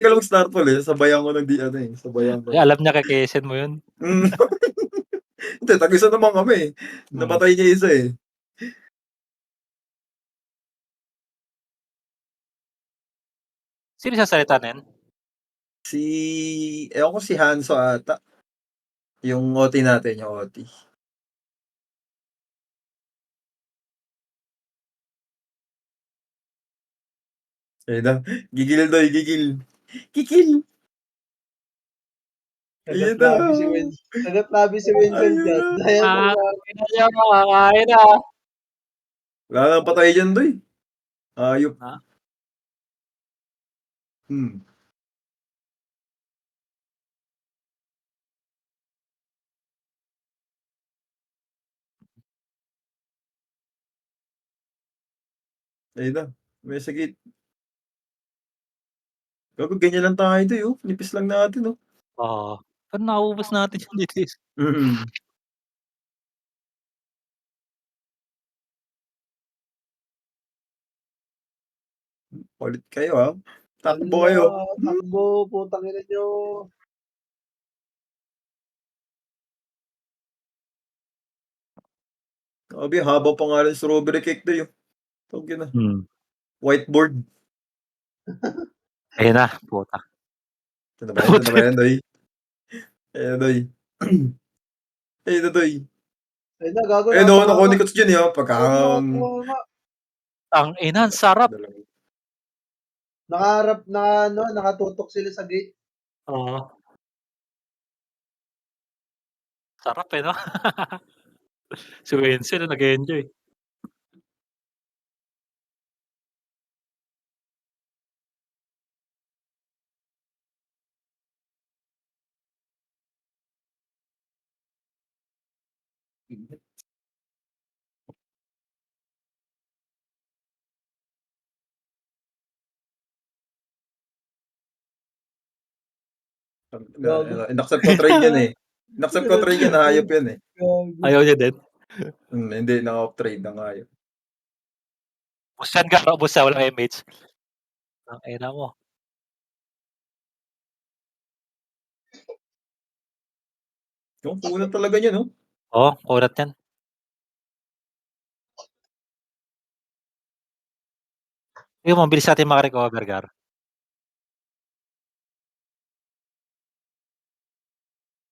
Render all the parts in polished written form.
Kalong Starfall, eh, sabayan ko ng di ano, eh, sabayan ko. Eh, alam niya kekesin mo yun. Hmm. Hindi, tag-isa naman kami, eh. Hmm. Napatay niya isa, eh. Sino sasalita nun? Si ewan ko si Hanzo ata. Yung OT natin, yung OT. Ayun na, gigil Doy, gigil. Gigil! Ayan na. Kagat-labi si Wenzel diyan. Ayun na. Daya na Ah, nga. kaya makakain na. Wala nang patay diyan, Doy. Hayop. Ha? Hmm. Ayun na, may sakit. Gago ganyan lang tayo, Doy, oh. Nipis lang natin, oh. Oo. Pero nauubos natin yung dito, eh. Mm. Kulit kayo, ah. Takbo Hala, kayo. takbo, putang ina niyo. Grabe, haba pa nga ng strawberry cake, Doy, oh. Tangina. Hmm. Whiteboard. Ayun na, puta. Ito na ba yan? Ito na ba yan, Doy? Ayan na, Doy. Ayun na, Doy. Ayun na, gago Ayun, oh, nakatunganga. nakuha ni Coach Jun, eh, oh. Oo, nakatunganga. Tangina, ang sarap. Nakaharap na ano, nakatutok sila sa gate. Oo. Sarap, eh, 'no? Si Wenzel nag-e-enjoy. Gago. In-accept ko trade yan, eh. In-accept ko trade yan, hayop yan, eh. Gago. Ayaw niya din? Hindi, naka-off trade na nga yun. Ubos yan, Gar, ubos yan, walang MH. Tangina mo. Yung kunat talaga niya, no? Oo, kunat yan. Yung mabilis natin maka-recover, Gar.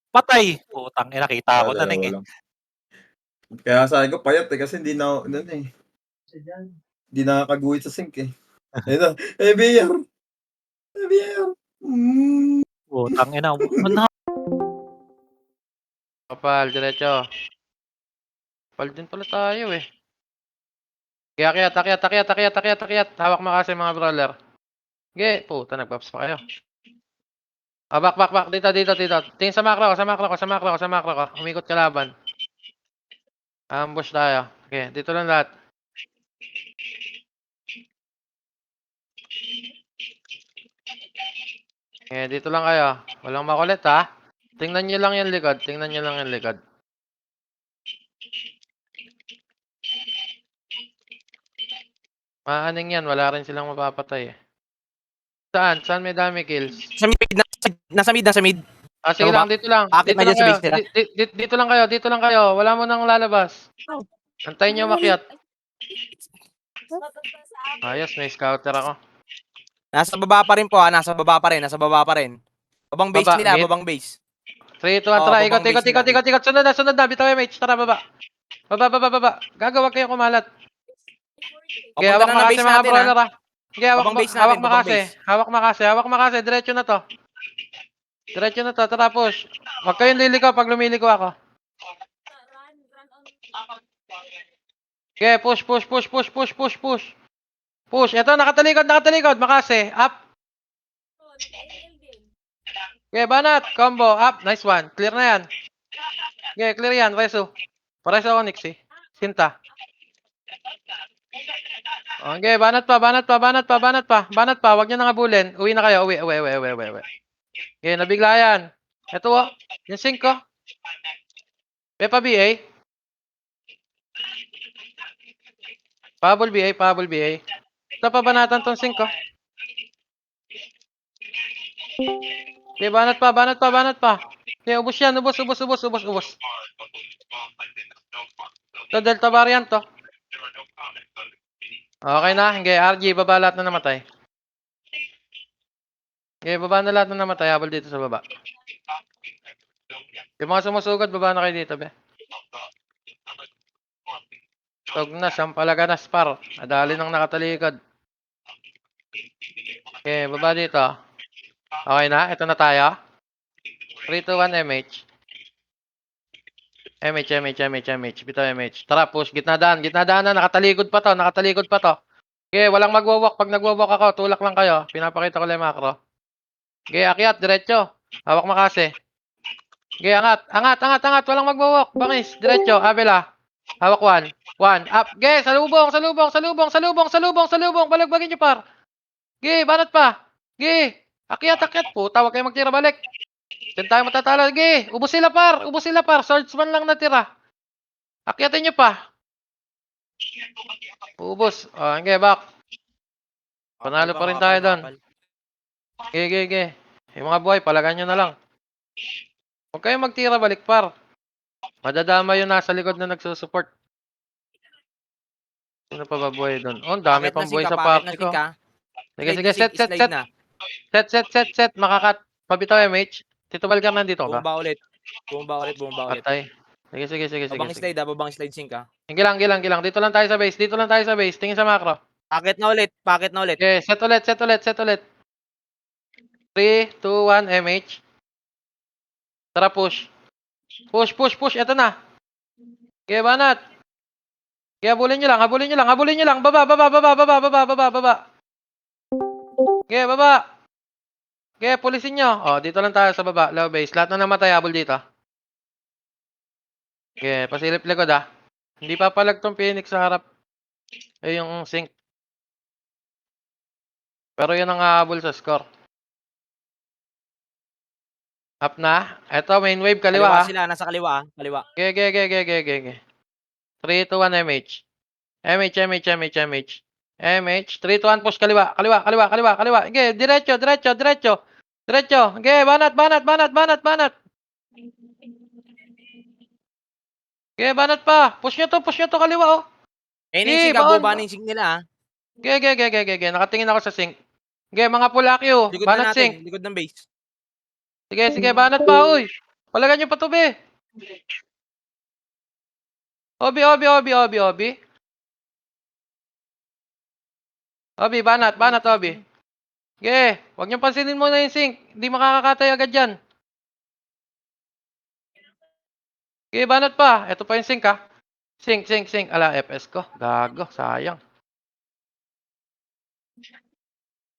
Patay! Putang ina, kita ko na Dalawa eh. lang. Kaya sabi ko payat, eh, kasi hindi na, ano, eh. Hindi nakakaguhit sa sink, eh. Ayun na, ABR! ABR! Putang ina, Kapal, diretso. Kapal din pala tayo, eh. Akyat, akyat, akyat, akyat, akyat, akyat. Hawak mo kasi mga brawler. Ge, puta, nagpaps pa kayo. Back. Dito. Tingin sa macro ko. Umikot ka laban. Ambush tayo. Okay, dito lang lahat. Okay, dito lang kayo. Walang makulit, ha? Tingnan nyo lang yung likod. Maaning yan, wala rin silang mapapatay, eh. Saan? Saan may dami kills? Nasa mid. Sige lang, dito lang. Akit na dyan sa base nila. Dito lang kayo. Wala mo nang lalabas. Antayin nyo makyat. Ayos, may scouter ako. Nasa baba pa rin po ha, nasa baba pa rin. Babang base Baba, nila, mid. babang base. 3, 2, 1, Oo, tara. babang base nila. Ikot. Sunod na. Bitaw MH. Tara, baba. Baba. Gago, wag kayo kumalat. Okay, Papunta hawak na ng makasi base mga natin ha. brawler, ha. Okay, Babang base natin, babang base. Hawak makasi. Diretso na to. Tara, push. Wag kayong liliko pag lumiliko ako. Okay, push. Push. Ito, nakatalikod. Makasi. Up. Okay, banat. Combo. Up. Nice one. Clear na yan. Okay, clear yan. Reso ako, Nixie. Sinta. Okay, banat pa. Wag nyo nang habulin. Uwi na kayo. Uwi. Okay, nabigla yan. Ito, oh. Yung 5. Pepa BA. Pahabol BA. Ito pa banatan tong 5. Okay, banat pa, banat pa, banat pa. Okay, ubos yan, ubos. Ito, Delta variant to. Okay na, okay, RG, baba lahat na namatay. Okay, baba na lahat na namatay, habol dito sa baba. Yung mga sumusugod, baba na kayo dito, be. Tog na, sampalaga na, spar. Nadali ng nakatalikod. Okay, baba dito. Okay na, ito na tayo. 3, 2, 1, MH. MH. Bito MH. Tara, push. Gitna daan na. Nakatalikod pa to. Okay, walang magwawalk. Pag nagwawalk ako, tulak lang kayo. Pinapakita ko lang yung macro. Okay, akyat, diretso. Hawak makase. Okay, angat. Walang magwawalk. Bangis, diretso. Abela. Hawak 1. Up. Okay, salubong. Balagbagin nyo, par. Okay, banat pa. Okay. Akyat. Puta, wag kayo magtira balik. Diyan tayo matatalo. Okay, ubos sila, par. Swordsman lang natira. Akyatin nyo pa. Ubos. Okay, back. Panalo pa rin tayo doon. Okay. Yung mga buhay, palagan nyo na lang. Huwag kayong magtira balik, par. Madadama yung nasa likod na nagsusupport. Sino pa ba buhay doon? Oh, dami pang buhay sa party ko. Sige. Set. Makakat. Pabitaw MH. Tito Balgar nandito ka ba? Bumba ulit. Patay. Sige. Babang slide sync ka. Gilang. Dito lang tayo sa base. Tingin sa macro. Packet na ulit. Okay, set ulit. 3, 2, 1, MH. Tara, push. Ito na. Okay, banat. Okay, habulin nyo lang. Baba. Okay, baba. Okay, pulisin nyo. Oh, dito lang tayo sa baba. Low base. Lahat na namatay, habol dito. Okay, pasilip likod ah. Hindi papalag tong Phoenix sa harap. Yung sync. Pero yun ang hahabol sa score. Up na. Ito, main wave, kaliwa ah. Sila, nasa kaliwa. Okay. 3, 2, 1, MH. MH. 3, 2, 1, push kaliwa. Okay, diretso. Okay, banat. Okay, banat pa. Push nyo to kaliwa oh. NAC ka, baon. buba na yung sync nila. Okay. Nakatingin ako sa sync. Okay, mga pulakyo. Likod na Banat sync. natin, likod ng base. Sige, banat pa, uy. Palagan nyo pa to, be. Obi. Obi, banat, Obi. Okay, huwag nyo pansinin muna yung sync. Hindi makakakatay agad yan. Okay, banat pa. Ito pa yung sync, ha. Sync. Ala, FS ko. Gago, sayang.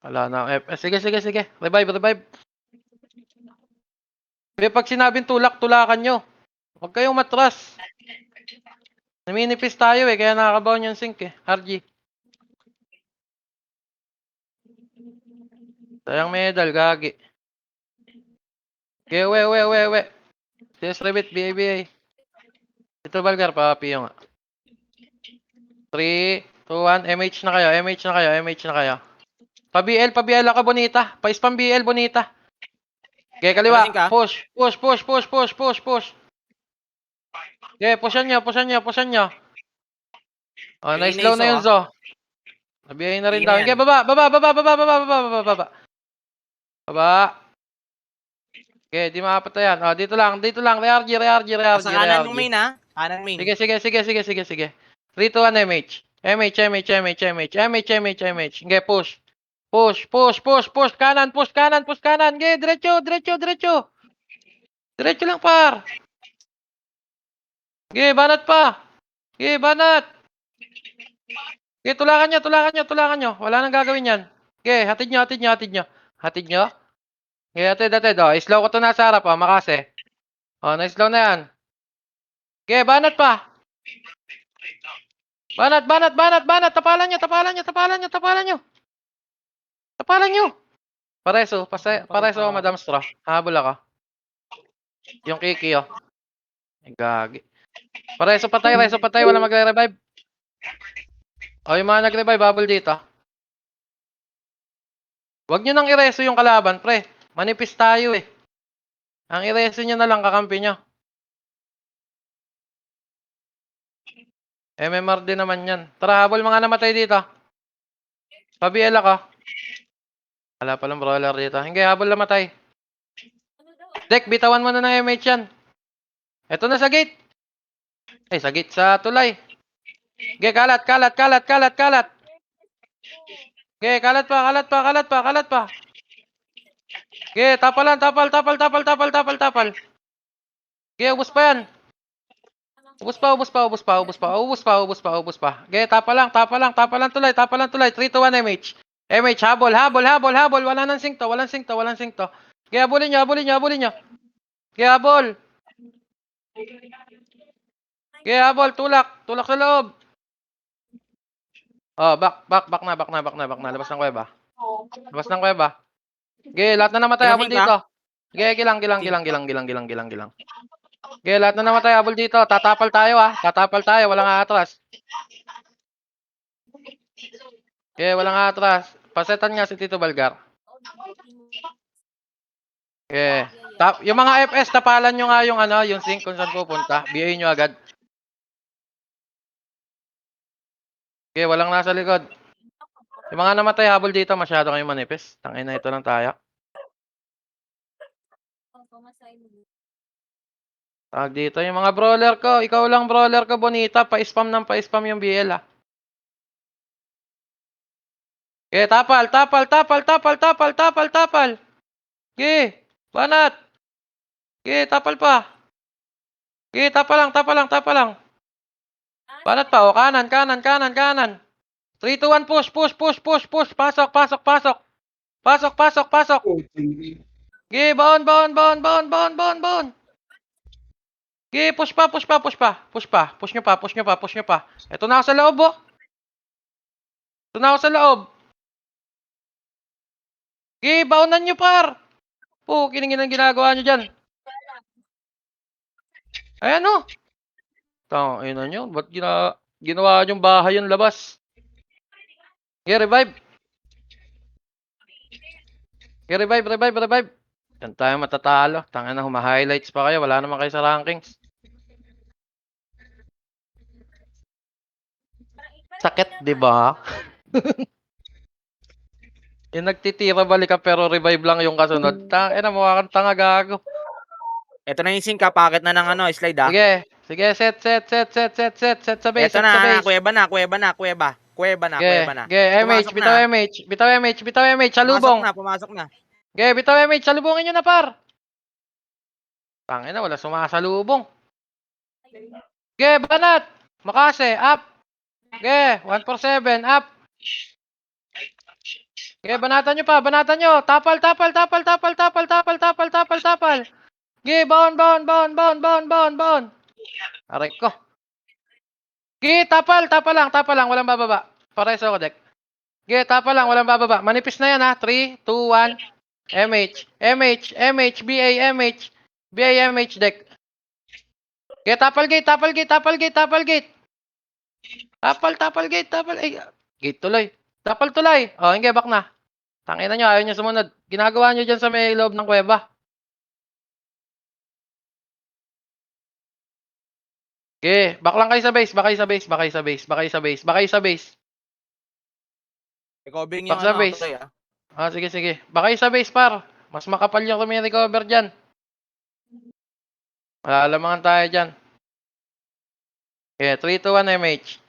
Wala na ang FS. Sige. Revive. Pero pag sinabing tulak, tulakan nyo. Huwag kayong matras. Naminipis tayo kaya nakakabaon yung sync RG. Sayang medal, gagi. Okay, we. CS Revit, BABA. Ito Balgar, papiyo nga. 3, 2, 1, MH na kayo. Pa-BL ako, Bonita. Pa-spam BL, Bonita. Okay, kaliwa. Push. Okay, pushan nyo. Oh, nice low na yun, Zo. Nabiyahin na rin daw. Okay, baba. Okay, di makapatayan. Oh, dito lang. Re-RG. Sa kanan mong main ha. Kanan main. Sige. 3, 2, 1, MH. Okay, push. Kanan. Okay, diretso. Diretso lang, par. Okay, banat pa. Okay, banat. Okay, tulakan nyo. Wala nang gagawin yan. Okay, hatid nyo. Okay, hatid. Oh, slow ko to nasa harap, makase. Oh, na-slow na yan. Okay, banat pa. Banat. Tapalan nyo. Pareso, Madam Straw. Habol ako. Yung Kiki, oh. Ay, gagi. Pareso patay, wala magre-revive. O, yung mga nag-revive, habol dito. Huwag nyo nang ireso yung kalaban, pre. Manipis tayo eh. Ang i-reso nyo na lang kakampi nyo. MMR din naman yan. Tara, habol mga namatay dito. Pa-BL ako. Wala palang brawler dito. Hindi, habol namatay. Dek, bitawan mo na ng MH yan. Eto na sa gate. Ay, sa gate, sa tulay. Okay, kalat. Okay, kalat pa. Okay, tapal. Okay, ubos pa yan. Ubos pa. Okay, tapa lang tulay. 3 to 1 MH. MH, habol. Wala nang sync to. Okay, habulin nyo. Okay, habol. Okay, habol. Tulak sa loob. Oh, back na. Labas ng kuweba. Okay, lahat na namatay, habol Pinasing ka? dito. Okay, gilang. Okay, lahat na namatay, habol dito. Tatapal tayo, walang aatras. Okay, walang aatras. Pasetan nga si Tito Balgar. Okay. Yung mga FS, tapalan nyo nga yung sync kung saan pupunta. BA nyo agad. Okay, walang nasa likod. Yung mga namatay, habol dito, masyado kayong manipis. Tangina, ito lang tayo. Tag dito, yung mga brawler ko. Ikaw lang brawler ko, Bonita. Pa-spam yung BL, ah. Okay, tapal. Okay, banat. Okay, tapal pa. Okay, tapa lang. Banat pa, o kanan. 3, 2, 1, push. Pasok. Okay, baon. Okay, push pa. Push nyo pa. Ito na ako sa loob, oh. Okay, baonan nyo, par. Po, kiningin ang ginagawa nyo dyan. Ayan, oh. Tangina nyo, ba't ginawa nyong bahay yung labas? Okay, revive. Yan tayo matatalo. Tangina, huma-highlights pa kayo. Wala naman kayo sa rankings. Sakit, di ba? Yung nagtitira balik ka pero revive lang yung kasunod. Tangina, mukha kang tanga, gago. Ito na yung sync ka, pakit na ng slide ah. Sige, set sa base, Ito na, kuweba na. MH, bitaw MH, salubong. Pumasok na. Okay, bitaw MH, salubungin nyo na, par. Tangina, wala sumasalubong. Okay, banat. Makase, up. Okay, 147, up. Okay, banatan nyo. Tapal. Okay, baon. Aray ko. Okay, tapal lang, walang bababa. Pares ako, dek. Okay, tapal lang, walang bababa. Manipis na yan, ha. 3, 2, 1. MH, BA, MH, dek. Okay, tapal gate. Tapal gate. Ay, gate tuloy. Tapal tuloy. Oh, hindi, back na. Tangina nyo, ayaw nyo sumunod. Ginagawa nyo dyan sa may loob ng kuweba. Okay, back lang kayo sa base. Recovering Back yung sa base. tuloy ah. Ah, sige. Back kayo sa base, par. Mas makapal yung recover dyan. Malalamangan tayo dyan. Okay, 3, 2, 1, MH.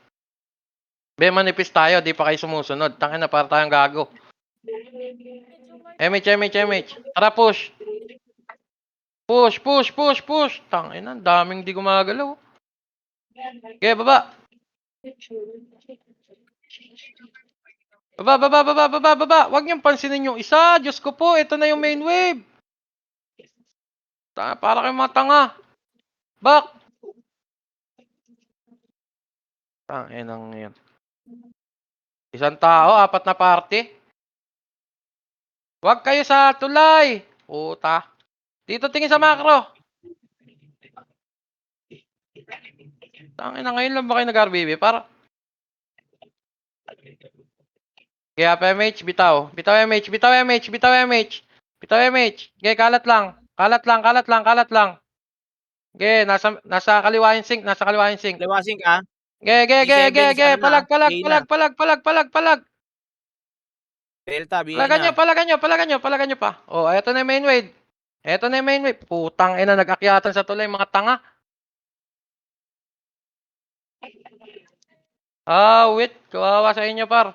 Be, manipis tayo. Di pa kayo sumusunod. Tangina, para tayong gago. MH. Tara, push. Push. Tangina, daming di gumagalaw. Okay, baba. Baba. Huwag niyong pansinin yung isa. Diyos ko po, ito na yung main wave. Para kayong mga tanga. Back. Tanginang yan. Isang tao, 4 na party. Huwag kayo sa tulay. Puta. Dito tingin sa macro. Tangina, ngayon lang ba kayo nag-RBB? Para. Kaya pa MH, bitaw. Bitaw MH. Pito MH. Okay, kalat lang. Kalat lang, kalat lang, kalat lang. Okay, nasa kaliwa yung sink, nasa kaliwa yung sink. Liwasing ka. Okay, okay, okay, D7 okay, sa okay. ano na, Palag, palag, Reyna. palag, palag, palag, palag, palag. Delta, BA Palagan nyo, na. palagan nyo, palagan nyo, palagan nyo pa. Oh, eto na yung main wave. Eto na yung main wave. Putang ina, nag-akyatan sa tulay, mga tanga. Ah, wait. Kawawa sa inyo, par.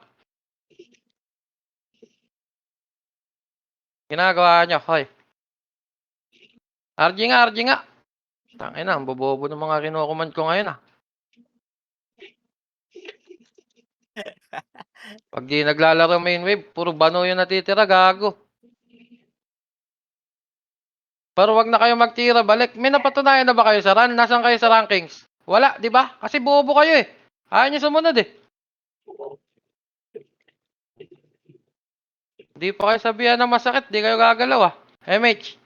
Ginagawa nyo, hoy. RG nga, RG nga. Tangina, ang bobobo ng mga kinukuman ko ngayon, ah. Pag di naglalaro main wave, puro bano yung natitira, gago. Pero wag na kayo magtira, balik. May napatunayan na ba kayo sa run? Nasaan kayo sa rankings? Wala, di ba? Kasi bobo kayo eh. Ayaw nyo sumunod eh. Di pa kayo sabihan na masakit, di kayo gagalaw ah. MH.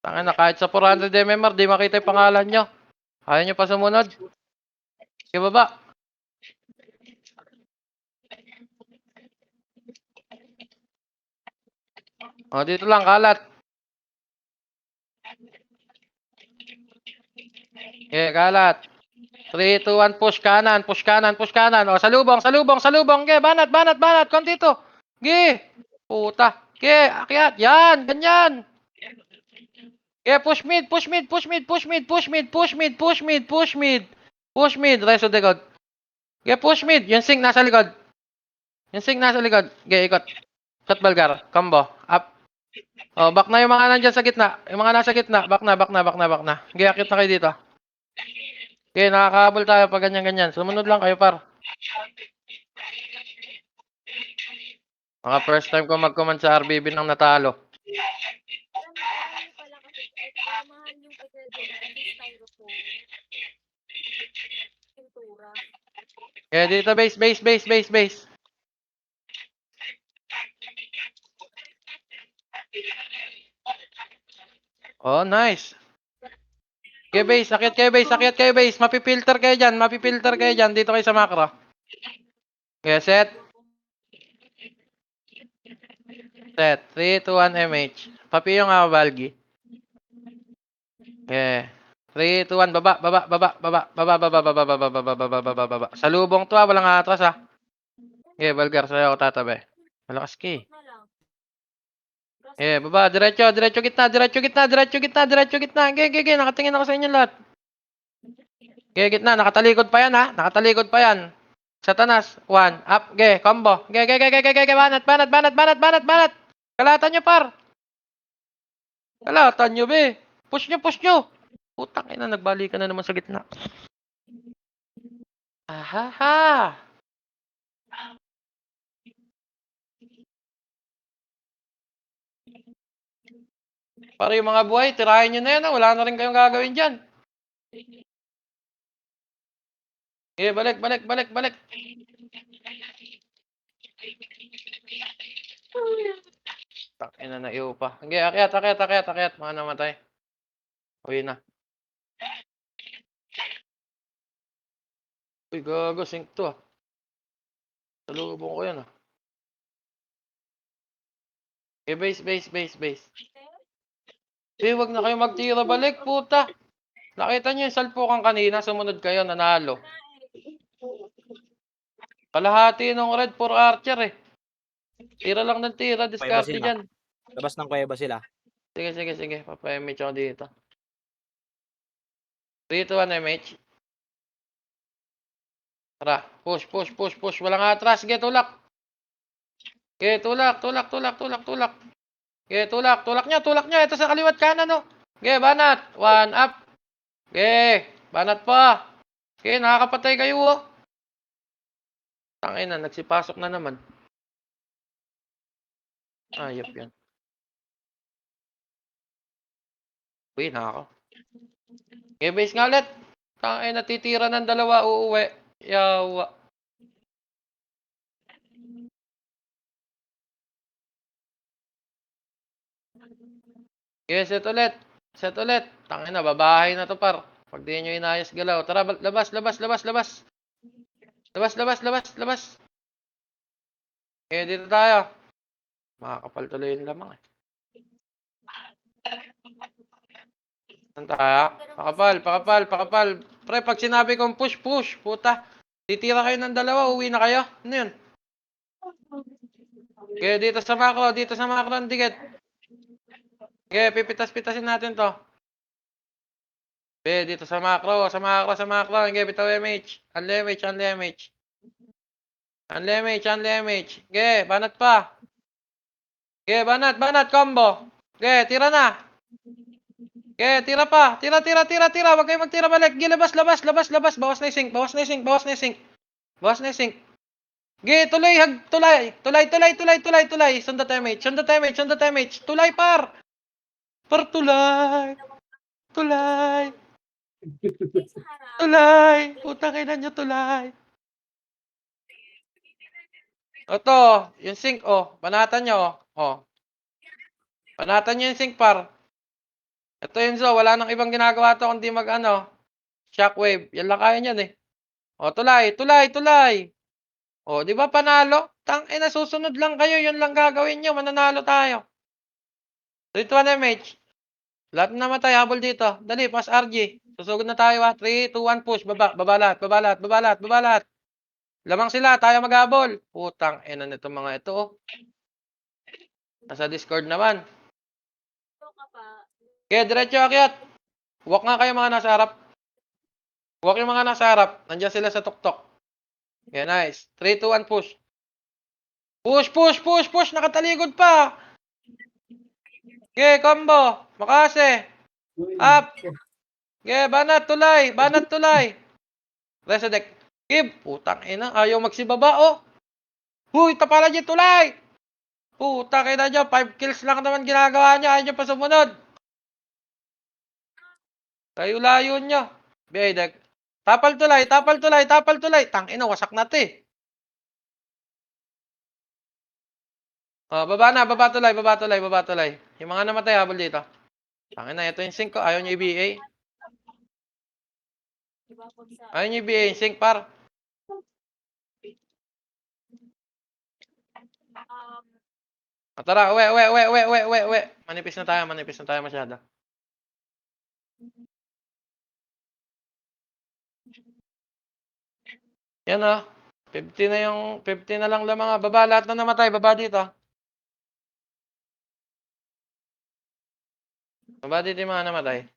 Tangina, kahit sa 400 MMR, di makita yung pangalan nyo. Ayaw nyo pa sumunod? Sige baba. O, dito lang, kalat. Okay, kalat. 3, 2, 1, push kanan, push kanan, push kanan. O, salubong, salubong, salubong. Okay, banat, banat, banat. Konti to. Okay. Puta. Okay, akyat. Yan, ganyan. Okay, push mid, push mid, push mid, push mid, push mid, push mid, push mid, push mid. Push mid, rest of the god. Okay, push mid. Yung sink nasa likod. Yung sink nasa likod. Okay, ikot. Shot Balgar. Combo. Up. Oh, back na yung mga nandyan sa gitna. Yung mga nasa gitna. Back na, back na, back na, back na. Okay, akit na kayo dito. Okay, nakakahabol tayo pag ganyan-ganyan. Sumunod lang kayo, par. Mga first time ko mag-command sa RBB nang natalo. Mahal yung pagkakadala kasi styrofoam. Pintura. Okay, dito base, base, base, base, base. Oh, nice. Okay, base. Akit kayo, base. Akit kayo, base. Mapipilter kayo dyan. Mapipilter kayo dyan. Dito kayo sa macro. Okay, set. Set. 3, 2, 1, MH. Papi yung Balgi. Okay. 3, 2, 1. Baba, baba, baba, baba, baba, baba, baba, baba, baba, baba, baba, baba, baba. Salubong to ah. Walang atras ah. Okay, Balgar. Sa'yo ako tatabi. Malakas ka eh. Na lang. Eh, baba, diretso, diretso gitna, diretso gitna, diretso gitna, diretso gitna. Okay, nakatingin ako sa inyo lahat. Okay, gitna, nakatalikod pa yan ha, nakatalikod pa yan. Sa tanas, 1, up, okay, combo. Okay, banat, banat, banat, banat, banat, banat. Kalatan nyo, par. Kalatan nyo, be. Push nyo, push nyo. Putang ina, nagbalikan na naman sa gitna. Ahaha. Para yung mga buhay, tirahin nyo na yan ha. Wala na rin kayong gagawin dyan. Okay, balik, balik, balik, balik. Takina na iyo pa. Okay, akyat. Mga namatay. Uwi na. Uy, gago, sync to ah. Salubong ko yan ah. Okay, base. Eh, wag na kayo magtira balik, puta. Nakita nyo yung salpukan kanina, sumunod kayo, nanalo. Kalahati ng red for archer eh. Tira lang ng tira, discarte sila. dyan. Labas ng kuweba sila. Sige. Papa-MH ako dito. 3, 2, 1, MH. Tara, push. Walang atras, sige, tulak. Okay, tulak. Okay, tulak nyo. Ito sa kaliwat kanan, no. Okay, banat. 1, up. Okay, banat pa. Okay, nakakapatay kayo, oh. Tangina, nagsipasok na naman. Ayop yan. Uy, na ako. Okay, base nga ulit. Tangina, natitira ng dalawa, uuwi. Yawa. Okay, set ulit. Tangina, babahay na to, par. Pag di nyo inayos galaw. Tara, labas. Labas. Okay, dito tayo. Makakapal tuloy yung lamang eh. Saan tayo? Pakapal. Pre, pag sinabi kong push, puta. Titira kayo ng dalawa, uwi na kayo. Ano yun? Okay, dito sa macro ang dikit. Okay, pipitas-pitasin natin to. Okay, dito sa macro. Okay, bitaw MH. Unlemage. Okay, banat pa. Okay, banat, combo. Okay, tira na. Okay, tira pa. Tira. Huwag kayo magtira balik. Okay, labas. Bawas na yung sync. Okay, tulay. Sundot MH. Tulay, par. Tulay. Sa harap. Putang ina nyo, tulay. Ito, yung sync, oh. Banatan nyo, oh. Banatan nyo yung sync, par. Ito yun, so. Wala nang ibang ginagawa to kundi shockwave. Yan lang kaya nyan, eh. Oh, tulay. Oh, di ba panalo? Ina, susunod lang kayo. Yun lang gagawin nyo. Mananalo tayo. 3-1 MH. Lahat na namatay. Habol dito. Dali, pass RG. Susugod na tayo, 3, 2, 1, push. Baba lahat. Lamang sila, tayo maghabol. Putang ina nito mga ito, oh. Nasa Discord naman. Ito ka pa. Okay, diretso akyat. Walk nga kayo mga nasa harap. Walk yung mga nasa harap. Nandiyan sila sa tuktok. Okay, nice. 3, 2, 1, push. Push. Nakataligod pa. Okay, combo. Makase. Up. Okay, banat tulay. Resedek. Give. Putang ina. Ayaw magsibaba, oh. Huy, tapala dyan tulay. Putang ina nyo. 5 kills lang naman ginagawa nyo. Ayaw nyo pa sumunod. Layo nyo. Biyay, tapal tulay. Tang ina, wasak na 'to, eh. Oh, baba tulay. Yung mga namatay, habol dito. Tang ina, ito yung sync ko. Ayaw nyo i-BA. Diba pag sa... Ayaw nyo i-BA yung sync, par. Tara, uwi. Manipis na tayo masyado. Yan, oh. 50 na lang mga. Baba, lahat na namatay. Baba dito. Baba dito yung mga namatay.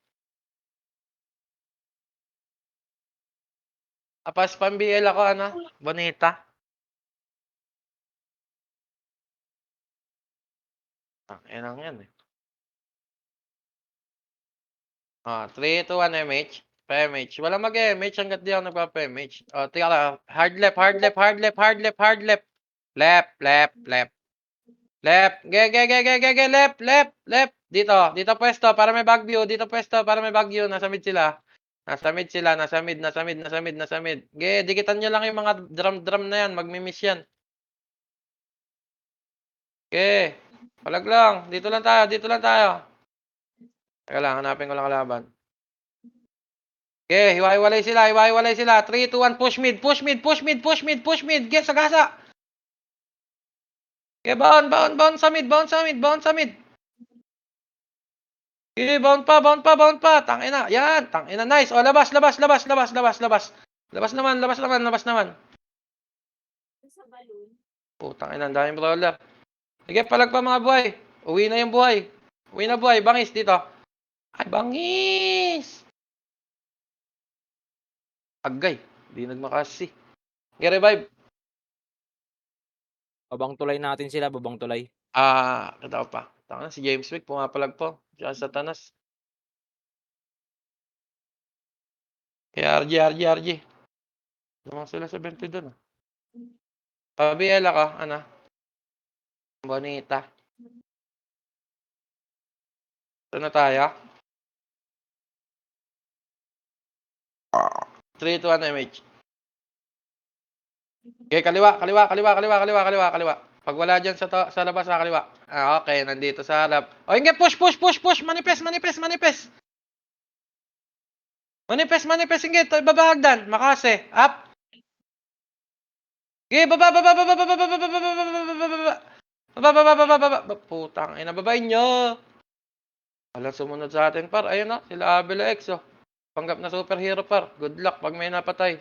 Apas pang-BL ako, Bonita. Yan, eh. 3, 2, 1, MH. Pa-MH. Wala mag-MH hanggat di ako nagpa-MH. Tika, hard left. Left. Left. Dito pwesto para may back view. Nasa mid sila. Nasa mid. Dikitan nyo lang yung mga drum na yan. Magmi-miss yan. Palag lang. Dito lang tayo. Teka lang, hanapin ko lang kalaban. Hiwa-hiwalay sila. 3, 2, 1, push mid. Sagasa. Bound sa mid. Bound pa. Tangina. Yan. Tangina, nice. O, labas. Labas naman. Sa balloon. Putang ina, ang daming brawler. Sige, palag pa mga buhay. Uwi na yung buhay. Bangis dito. Ay, bangis! Agay. Di nagmakasi. Revive. Babang tulay natin sila, babang tulay. Katawa pa. Tanga, si James Wick, pumapalag po. Diyan sa Tanas. Kaya RG. Namang sila sa 20 doon. Pabiel ako, Bonita. Ito na tayo. 3, 2, 1, MH. Okay, kaliwa. Pag wala dyan sa labas, sa kaliwa. Okay, nandito sa harap. O, hindi, push. Manipes. Hindi, babahagdan. Makase. Up. Okay, baba. Baba. Putang ina, babain nyo. Walang sumunod sa atin, par. Ayun na, sila Abela X, oh. Panggap na superhero, par. Good luck pag may napatay.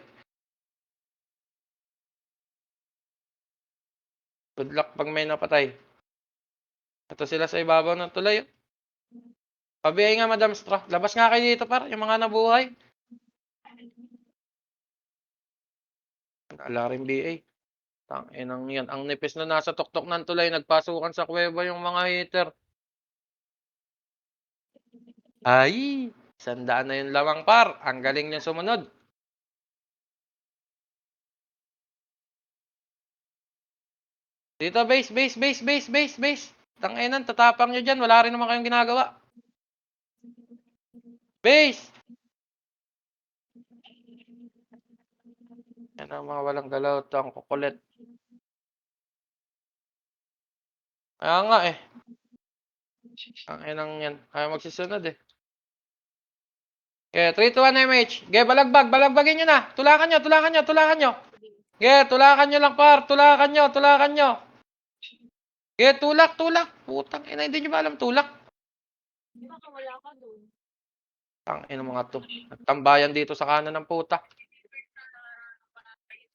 Good luck pag may napatay. Ito sila sa ibabaw ng tulay. Pabiyay nga, Madam Stra. Labas nga kayo dito, par. Yung mga nabuhay. Ala rin BA. Tanginang yan. Ang nipis na nasa tuktok ng tulay. Nagpasukan sa kuweba yung mga hater. Ay! 100 na yung lamang, par. Ang galing niya sumunod. Dito, base. Tanginan, tatapang nyo dyan. Wala rin naman kayong ginagawa. Base! Yan ang mga walang galaw. Ang kukulit. Kaya nga eh. Tanginang yan. Kaya magsisunod eh. Okay, 3 to 1 MH. Okay, balagbagin nyo na. Tulakan nyo. Okay, tulakan nyo lang, par. Tulakan nyo. Okay, tulak. Putang ina, hindi nyo ba alam tulak? Di ba wala ka doon? Tangina mga to. Nagtambayan dito sa kanan ng puta.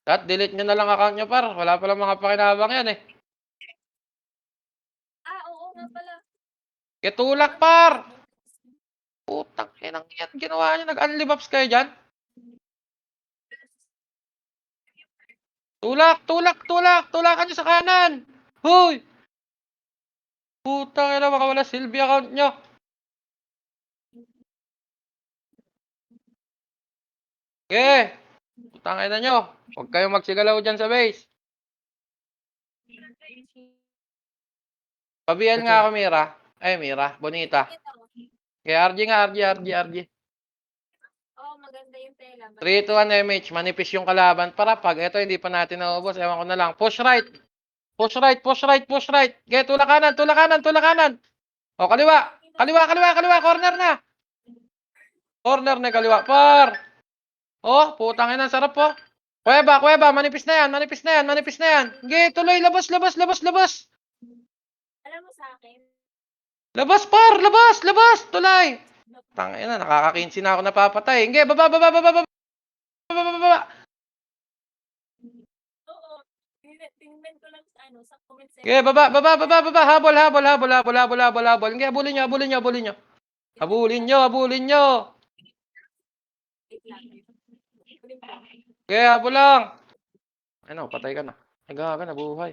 At delete nyo na lang account nyo, par. Wala palang mga pakinabang yan eh. Oo nga pala. Okay, tulak, par. Putang inang yan. Ginawa nyo. Nag-unlibaps kayo dyan. Tulak. Tulakan nyo sa kanan. Hoy! Putang ina, baka wala silbi account nyo. Okay. Putang ina nyo. Huwag kayong magsigalaw dyan sa base. Pabihan nga ako, Mira. Ay, Mira. Bonita. Okay, RG nga. RG. Oo, maganda yung tela. 3 to 1 MH. Manipis yung kalaban. Para pag ito hindi pa natin naubos. Ewan ko na lang. Push right. Okay, tulak kanan. O, kaliwa. Corner na. Corner na kaliwa. Par. Oh, putang ina, sarap po. Kuweba. Manipis na yan. Okay, tuloy. Labas. Alam mo sa akin, Labas, par. Labas. Tuloy. Tangina, nakaka-15 na ako napapatay. Okay, baba. oo, tingnan ko lang sa comment section. Okay, baba. Habol. Okay, habulin nyo. Habulin nyo. Wait lang. Kunin ko. Okay, habol lang. Ano, patay ka na. Ay, gaga, nabuhay.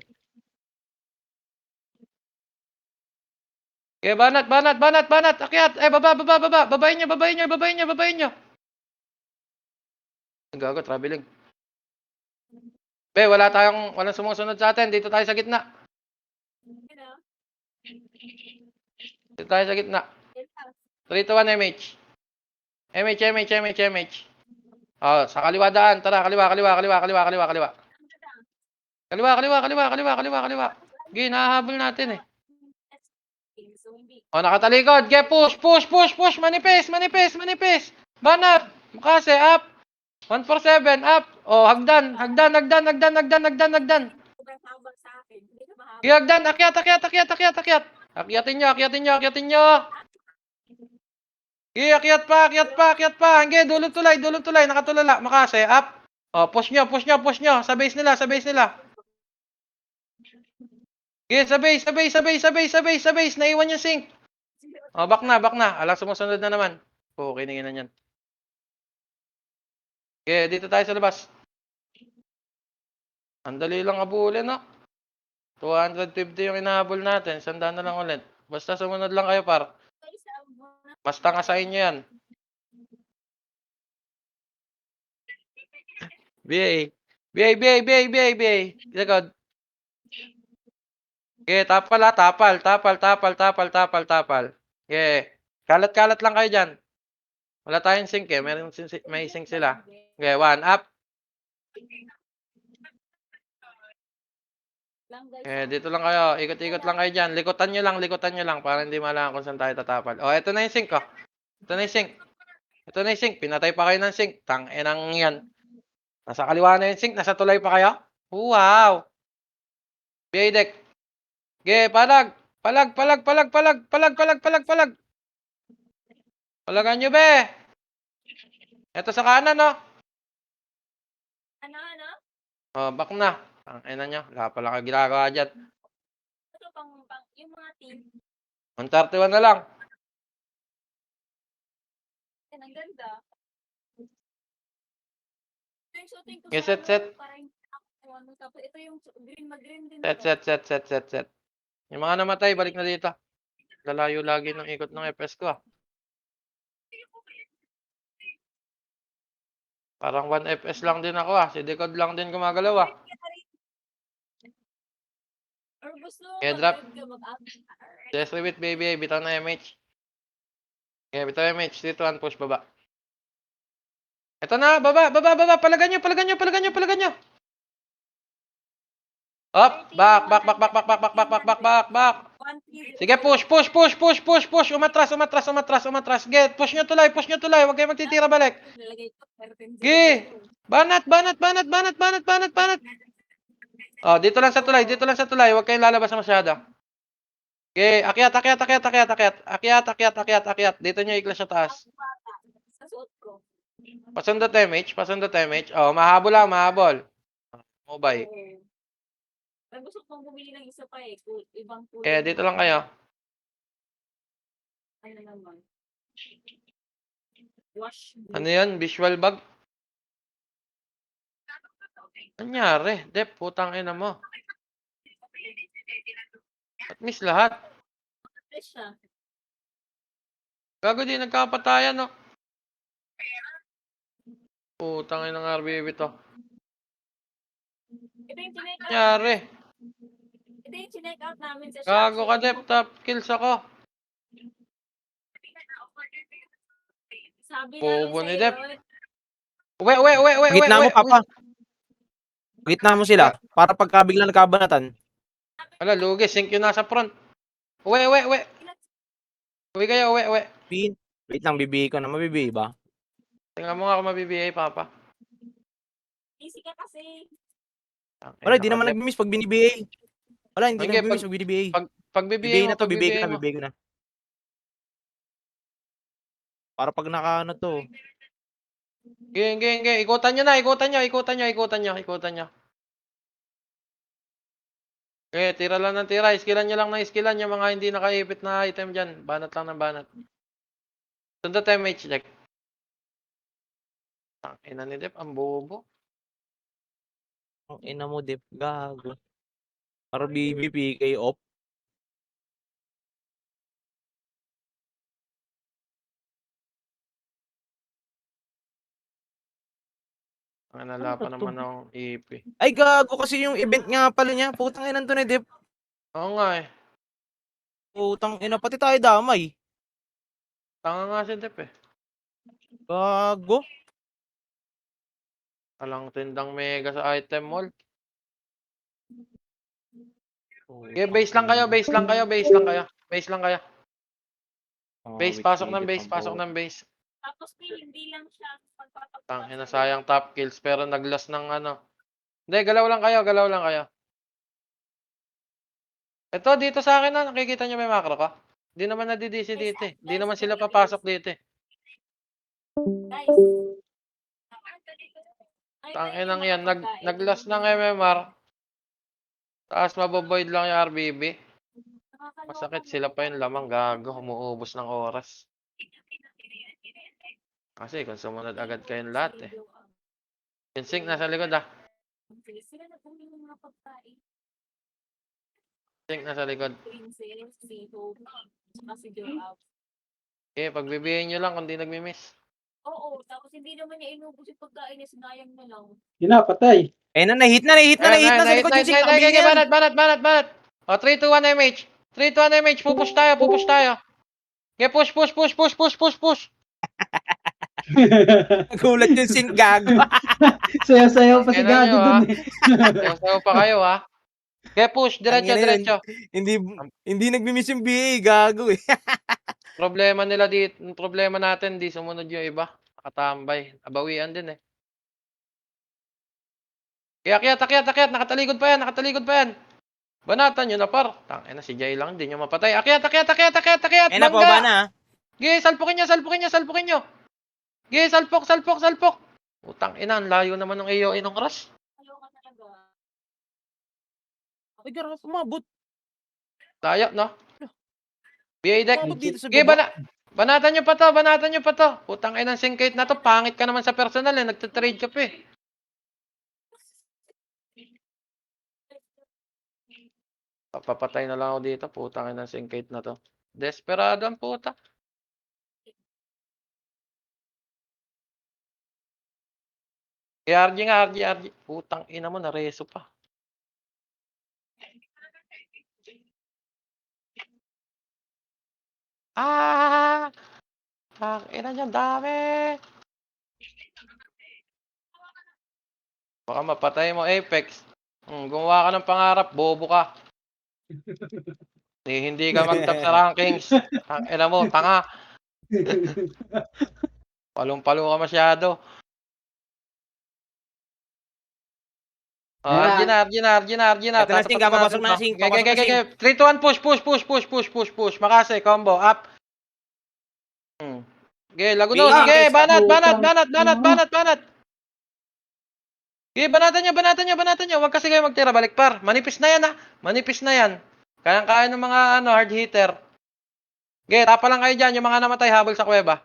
Okay, banat. Akyat. Ay, baba. Babayin nyo. Ay, gaga, traveling. Walang sumusunod sa atin. Dito tayo sa gitna. Ano? 3 to 1 MH. MH. Oh, sa kaliwa daan. Tara, kaliwa. Kaliwa. Okay, nahahabol natin eh. So, hindi. Oh, nakatalikod. Okay, push. Manipis. Banat. Mukase, up. 147, up. Oh, hagdan. Sobrang habang sa akin. Hindi ka mahaba. Okay, hagdan. Akyat. Akyatin nyo. Okay, akyat pa. Okay, dulong tulay. Nakatulala. Makase, up. Oh, push nyo. Sa base nila. Okay, sa base. Naiwan yung sink. Oh, back na. Alang sumusunod na naman. Oh, kiningin na yan. Okay, dito tayo sa labas. Ang dali lang abulin, no? 250 yung inahabol natin. 100 na lang ulit. Basta sumunod lang kayo, par. Basta nga sa inyo yan. BA. Likod. Okay, tapal. Okay. Kalat lang kayo dyan. Wala tayong sink eh. May sink sila. Okay, 1 up. Dito lang kayo. Ikot-ikot lang kayo dyan. Likotan nyo lang para hindi malaman kung saan tayo tatapal. Oh, ito na yung sink, oh. Ito na yung sink. Pinatay pa kayo ng sink. Tanginang yan. Nasa kaliwa na yung sink. Nasa tulay pa kayo. Wow! BA deck. Ge, palag. Palag. Palagan nyo, be. Ito sa kanan, no? Ano? Oh, back na. Ang ina nyo. Wala pala kayo ginagawa dyan. Ito pang yung mga team. 131 na lang. Yan, ang ganda. Ito yung shooting ko Okay, sa set. parang ano, tapos ito yung green, mag-green din Set. Yung mga namatay, balik na dito. Lalayo lagi ng ikot ng FS ko, ah. Parang 1 FS lang din ako, ah. Si Decode lang din gumagalaw, ah. Or gusto Okay, drop. mag-green ka, mag-up. Just with baby, bitaw na MH. Okay, bitaw MH. 3, 2, 1, push, baba. Ito na, baba. Palagan nyo. Up, back. Sige, push. Umatras. Get, push nyo tulay. Huwag kayo magtitira balik. Gi. Banat. Oh, dito lang sa tulay. Huwag kayong lalabas na masyado. Okay, akyat. Akyat. Dito nyo iklas sa taas. Sa suot ko. Pasundot MH. Oh, mahabol. Mobile. Pero gusto kong bumili ng isa pa eh. Ibang kulay. Okay, dito lang kayo. Ano naman? Wash. Ano yan? Visual bag? Anyari? Dep, putang ina mo. At miss lahat. Fresh siya. Gago di nagkapatayan, no? Putang ina ng RBB to. Ito yung chinek out. Anyari? Ito yung chinek out namin sa Gago ka, Shopee. Dep. Top kills ako. Sabi Bobo namin ni sa'yo. Dep. Uwe. Gitna mo, Papa. Gitna mo sila. Para pagka bigla nagkabanatan. Wala, lugi. Sync yun nasa front. Uwe. Uwi kayo, uwe. Pin. Wait lang, bibigay ko na. Mabibigay ba? Tingnan mo nga kung mabibigay, Papa. Easy ka kasi. Wala, di naman nag-miss pag binibigay. Wala, hindi Hindi, nag-miss pag binibigay. Pag bibigay mo, Bibigay ko na. Para pag nakaano to. Ging. Ikutan nyo. Okay, tira lang ng tira. Iskilan nyo lang ng iskilan yung mga hindi nakaipit na item dyan. Banat lang ng banat. Sundot MH deck. Ina ni Dep, ang bobo. Ang ina mo, Dep. Gago. Para BBPK off. Ang nala pa Ano to? naman ng EP. Ay, gago kasi yung event nga pala niya. Putang ina to ni Dep. Oo nga eh. Putang ina, pati tayo damay. Tanga nga si Dep eh. Gago. Alang tindang mega sa item mall. Okay, base lang kayo. Base lang kayo. Base, pasok ng base. Tapos hindi lang siya magpapagpapag. Tangina, sayang top kills pero naglas ng ano. Hindi, galaw lang kayo. Ito, dito sa akin na, nakikita nyo may macro ka? Hindi naman nadidisi dito eh. Hindi naman sila papasok dito eh. Guys. Tanginang yan, naglas ng MMR. Taas maboboid lang yung RBB. Masakit sila pa yung lamang gago, umuubos ng oras. Kasi kung sumunod agad kayong lahat eh. Insync nasa likod ah. Sila na bumili ng mga pagkain. Insync nasa likod. Princess, si Hope, saka si Joab. Okay, pagbibigyan nyo lang kung di nagmi-miss. Oo, tapos hindi naman niya inubos yung pagkain niya, sinayang na lang. Patay. Eh, nahit na sa likod yung sing nakabigyan. Banat. O, 3, 2, 1 MH. 3, 2, 1 MH. Pupush tayo. Okay, push. Nagulat yung sing gago. Sayaw-sayaw pa si Tingnan Gado nyo, dun ah. eh. Sayo pa kayo ha. Okay, push. Diretso. Hindi nagmi-miss yung BA, gago eh. Problema nila dito. Problema natin, di sumunod yung iba. Nakatambay. Abawian din eh. Kaya, akyat. Nakataligod pa yan. Banatan nyo na par. Tangina si Jay lang, hindi nyo mapatay. Akyat. Eh na po, Bangga. bana. Ge, salpukin nyo. Ge, salpok. Utang ina, ang layo naman ng iyo inong crush. Ayoko talaga. Ay, gara, umabot. Tayo, no? BA deck. Umabot dito sa Ge, baba. banatan nyo pa to. Putang ina, syncate na to. Pangit ka naman sa personal eh. Nagtatrade ka pa eh. Papapatay na lang ako dito. Putang ina, syncate na to. Desperado ang puta. RG nga, RG. Putang ina mo, nareso pa. Ina niya, dami. Baka mapatay mo, Apex. Gumawa ka ng pangarap, bobo ka. Hindi ka mag-top sa rankings. Ina mo, tanga. Palong-palo ka masyado. RG na. Ito na, Sing, papasok na, Sing. Papasok na, Sing. 3, 2, 1, push. Makase, combo, up. Okay, Lagunos. Big Okay, test. banat. Okay, banatan nyo. Huwag kasi kayo magtira, balik par. Manipis na yan. Kaya ng mga hard hitter. Okay, tapa lang kayo dyan, yung mga namatay habol sa kuweba.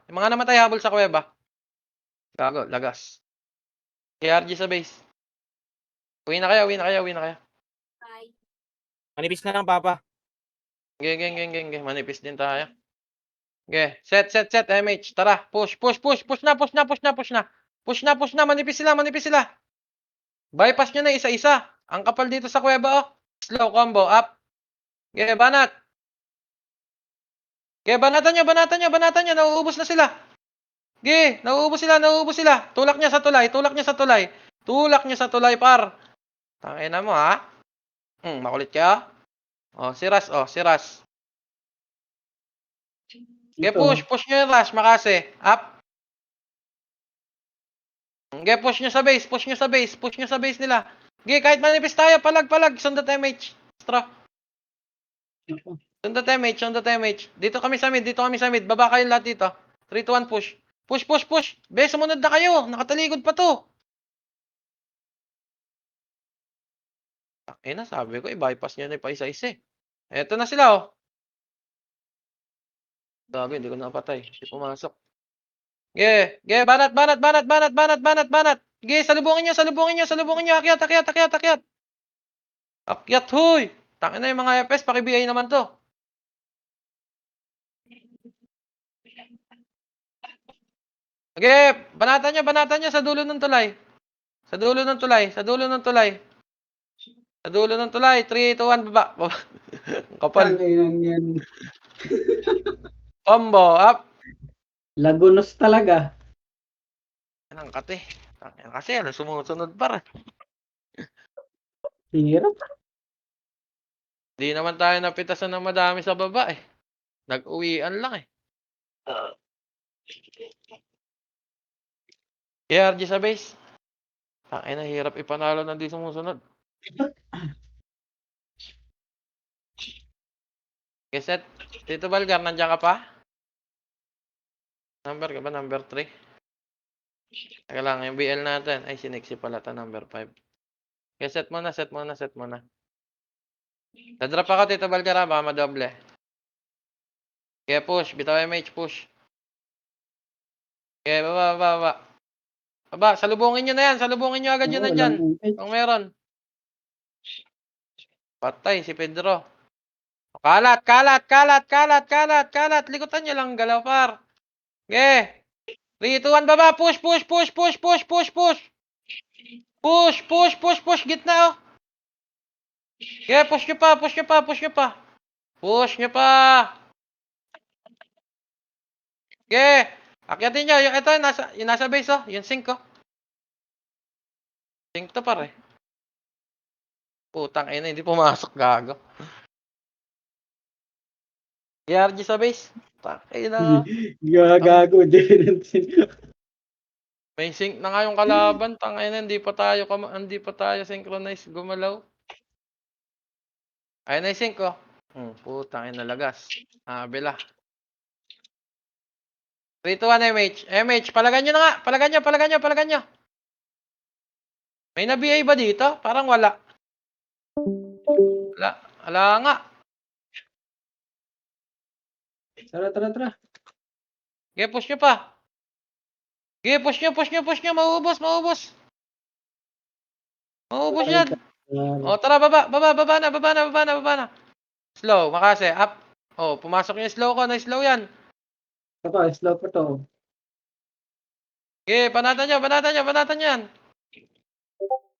Gago, lagas. KRG sa base. Uwi na kayo. Bye. Manipis na lang, Papa. Geng. Manipis din tayo. Okay, set. MH. Tara, push na. Manipis sila. Bypass nyo na isa-isa. Ang kapal dito sa kuweba, oh. Slow combo, up. Okay, banat. Okay, banatan nyo. Nauubos na sila. Okay, nauubos sila. Tulak niya sa tulay, par. Tangina mo, ha? Makulit ka? Oh, si Ras. Okay, push nyo yung Ras, makase. Up. Okay, push nyo sa base nila. Okay, kahit manipis tayo, palag. Sundot MH. Straw. Sundot MH. Dito kami sa mid. Baba kayo lahat dito. 3, 2, 1, push. Push. Be, sumunod na kayo. Nakataligod pa to. Sabi ko, i-bypass nyo na pa isa-isa eh. Eto na sila, oh. Sabi, hindi ko napatay. Hindi pumasok. Ge, banat. Ge, salubungin nyo. Akyat. Akyat, huy. Tangin na yung mga FPS, pakibigay naman to. Ge, banatan nyo sa dulo ng tulay. Sa dulo ng tulay. 3, 2, 1, baba. Kapal. Yan. Combo, up. Lagunos talaga. Anong kate? Kasi sumusunod pa rin. Hirap. Di naman tayo napitasan ng madami sa baba eh. Nag-uwian lang eh. KRG sa base. Hirap ipanalo na di sumusunod. Keset, Tito Balgar, nandiyan ka pa? Number ka ba? Number 3? Teka lang, yung BL natin. Ay, siniksi pala ito, number 5. Okay, set mo na. Dadrop ako, Tito Balgar, ha? Baka madoble. Okay, push. Bitaw MH, push. Okay, baba. Salubungin nyo na yan. Salubungin nyo agad yun nandyan. Kung meron. Patay si Pedro. Kalat. Likutan nyo lang, galaw par. Okay. 3, 2, 1, baba. Push. Push. Gitna, oh. Okay, push nyo pa. Okay. Akyatin nyo. Ito, yung nasa base, oh. Yung sync, oh. Sync to, pare. Putang ina, hindi pumasok, gago. KRG sa base. Tangina. Gagago din. May sync na nga yung kalaban. Tangina, hindi pa tayo synchronize gumalaw. Ayun na yung sink ko. Putang ina lagas. Bila. 3 to 1 MH. MH, palagan nyo na nga. Palagan nyo. May na-BA ba dito? Parang wala. Wala nga. Tara. Sige, push nyo pa. Sige, push nyo. Maubos. Maubos yan. O, tara, baba na. Slow, makase, up. O, pumasok yung slow ko. Na-slow yan. Slow pa to. Sige, banatan nyo yan.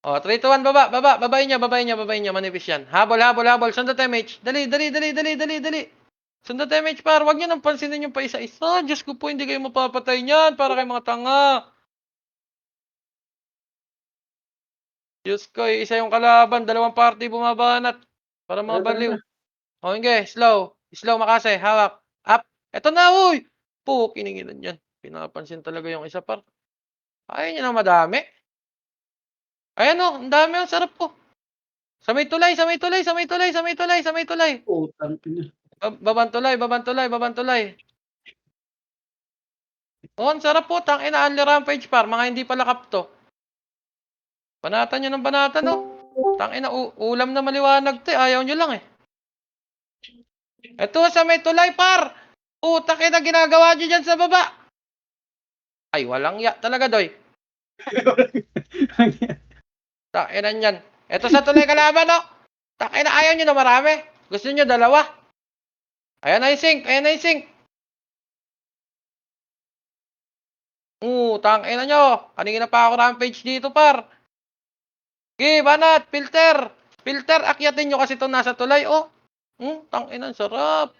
O, 3 to 1, babain nyo. Manipis yan. Habol. Sundot MH. Dali. Sundot MH, par. Huwag nyo nang pansinin yung pa isa-isa. Diyos ko po, hindi kayo mapapatay niyan. Para kayo mga tanga. Diyos ko, isa yung kalaban. 2 party bumabanat. Para mga baliw. O, hindi. Slow, makase. Hawak. Up. Eto na, uy. Kiningilan yan. Pinapansin talaga yung isa, par. Ayaw nyo na madami. Ayan o, ang dami, ang sarap po. Sa may tulay. Putang ina. Babantulay. Oh, ang sarap po. Tangina, only rampage par. Mga hindi pala kapto. Banatan nyo ng banatan, no? Tangina, ulam na maliwanag, te. Ayaw nyo lang, eh. Ito, sa may tulay, par. Putak ina, ginagawa nyo dyan sa baba. Ay, walang ya talaga, doy. Tangina nyan. Ito sa tulay kalaban, no? Tangina, ayaw nyo na marami. Gusto nyo 2. Ayan na yung sink. Tangina nyo. Kanina pa ako rampage dito, par. Okay, banat, filter. Akyatin nyo kasi ito nasa tulay, oh. Tangina, sarap.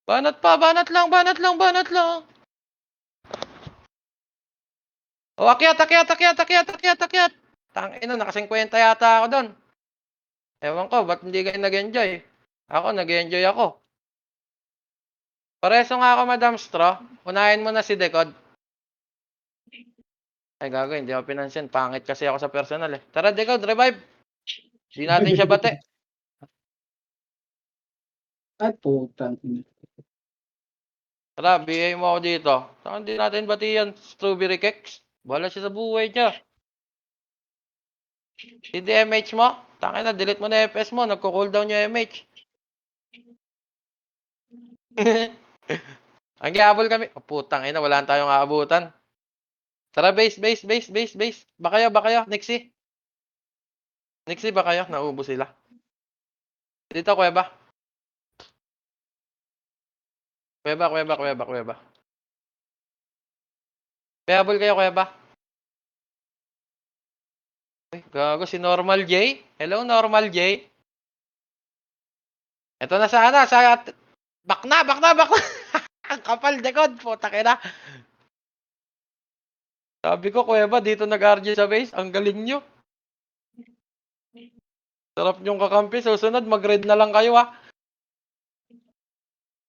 Banat lang. Oh, akyat. Tangina, naka 50 yata ako doon. Ewan ko, ba't hindi kayo nag-enjoy? Ako, nag-enjoy ako. Pareso nga ako, Madam Straw. Unahin mo na si Decod. Ay, gago, hindi ako pinansin. Pangit kasi ako sa personal, eh. Tara, Decod, revive. Hindi natin siya bate. Ay, putang ina. Tara, BA mo ako dito. Saan hindi natin bati yan? Strawberry cakes. Bahala siya sa buhay niya. Hindi MH mo? Tangin na, delete mo na FS mo. Nagko-cooldown yung MH. Ang gihabol kami. Oh, putang ina, wala tayong aabutan. Tara, base. Ba kayo? Nixie, ba kayo? Nauubos sila. Dito, kuweba. Kuweba. Habol kayo, kuweba. Ay, gago si Normal J. Hello, Normal J. Ito na sana. Bakna. Ang kapal, Decod. Putak ina. Sabi ko, kuweba, dito nag-RG sa base. Ang galing nyo. Sarap nyong kakampi. Susunod, mag-red na lang kayo, ha.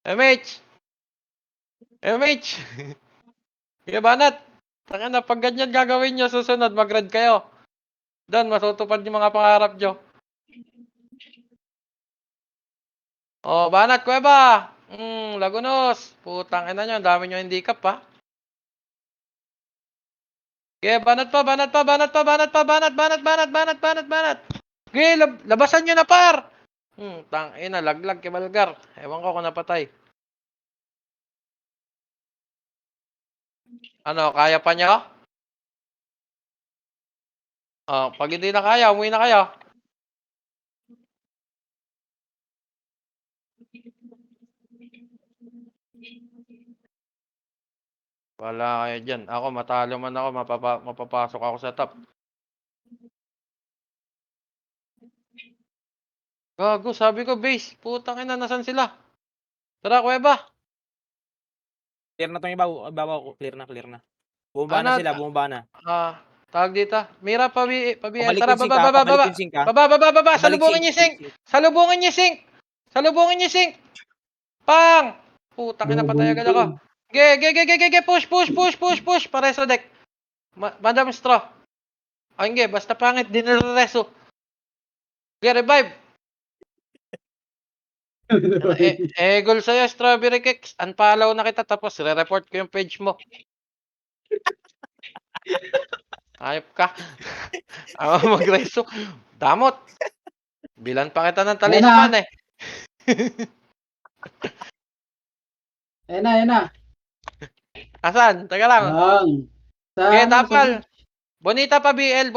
MH. Kaya banat. Tanga na, pag ganyan gagawin nyo, susunod, mag-red kayo. Doon, masutupad yung mga pangarap nyo. Oh, banat, kuweba. Lagunos. Putang ina nyo, ang dami nyo hindi kap, ha. Okay, banat pa. Okay, labasan nyo na, par. Tangina, laglag kay Balgar. Ewan ko kung napatay. Ano, kaya pa nyo? Oh, pag hindi na kaya, umuwi na kayo. Wala kayo dyan. Ako, matalo man ako, mapapasok ako sa top. Gago, sabi ko, base. Putang ina, nasan sila? Tara, kuweba. Clear na tong ibabaw ko. Clear na. Bumaba na Ano, sila, bumaba na. Tawag dito. Mira, pabiel. Pabalik Tara, yung sink, ha? Pabalik yung sink, ha? Baba. Pabalik Salubungin niyo sink. Pang! Putang ina, patay agad ako. Ge. Push. Pare sa deck. Madam Straw. Hindi, basta pangit, dinreso. Ge, revive. Egol sa'yo, Strawberry Cakes. Unfollow na kita tapos re-report ko yung page mo. Ayop ka. Ako mag-reso. Damot. Bilan pa kita ng talisman eh. Ayan na. Asan? Teka lang. Lang. Okay, tapal. Bonita pa BL,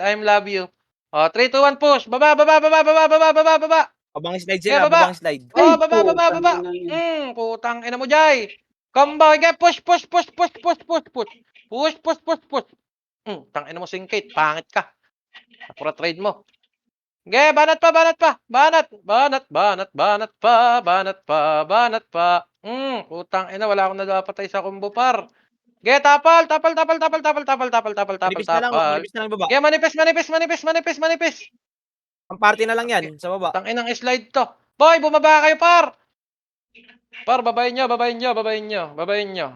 I'm love you. Oh, 3, 2, 1, push. Baba. Babang slide Yeah, sila, baba. babang slide. Oh, Ay, baba. putang ina yun. Putang ina mo, Jai. Combo, okay, push. Push. Tang ina mo, singkate. Pangit ka. Apura trade mo. Okay, banat pa. Putang ina, wala akong nadapatay sa combo, par. Okay, tapal. Manipis na lang baba. Okay, manipis. Ang party na lang yan, sa baba. Tang inang slide to. Boy, bumaba kayo, par. Par, babayin nyo.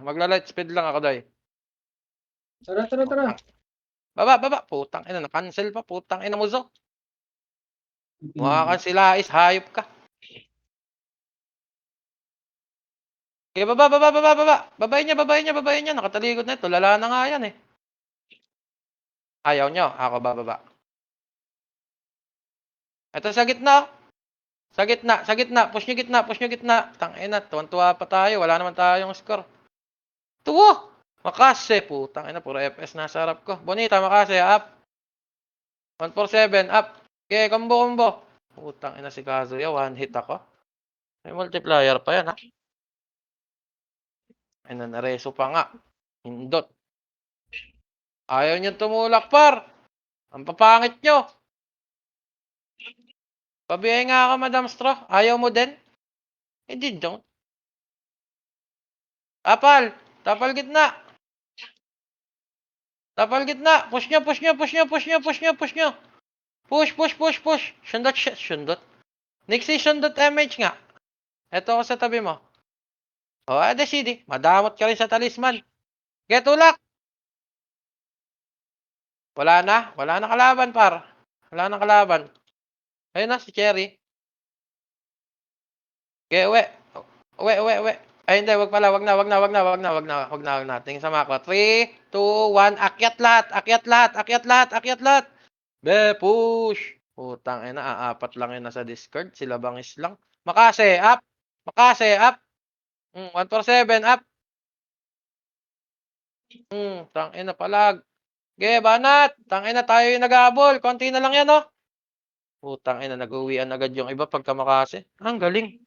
Magla-light speed lang ako, doy. Tara. Baba. Putang ina, na-cancel pa. Putang ina mo, Zo. Mukha kang silais, hayop ka. Okay, baba. Babayin nyo. Nakatalikod na ito. Lala na nga yan eh. Ayaw nyo. Ako bababa. Ito sa gitna. Sa gitna. Push nyo gitna. Tangina, tuwan-tuwa pa tayo. Wala naman tayong score. Tuwo! Makase, putang ina. Puro FS nasa harap ko. Bonita, Makase, up. 147, up. Okay, combo. Putang ina si Kazuya. One hit ako. May multiplier pa yan, ha? Ay, nareso pa nga. Hindot. Ayaw nyo tumulak, par. Ang papangit nyo. Pabiyay nga ako, Madam Straw. Ayaw mo din? Hindi, don't. Tapal gitna. Push nyo. Push. Shundot. Nixie, shundot MH nga. Eto ako sa tabi mo. O, CD. Madamot ka rin sa talisman. Get tulak. Wala na kalaban, par. Wala na kalaban. Ayun na, si Cherry. Okay, uwi. Ay, hindi, wag na. Tingin sa mako. 3, 2, 1, akyat lahat. Be, push. Putang ina, aapat lang yun nasa Discord. Sila bangis lang. Makase, up. 147, up. Tang ina palag. Okay, banat. Tang ina, tayo yung nag-aabol. Konti na lang yan, oh. Putang ina, nag-uwian agad yung iba pagka Makase. Ang galing.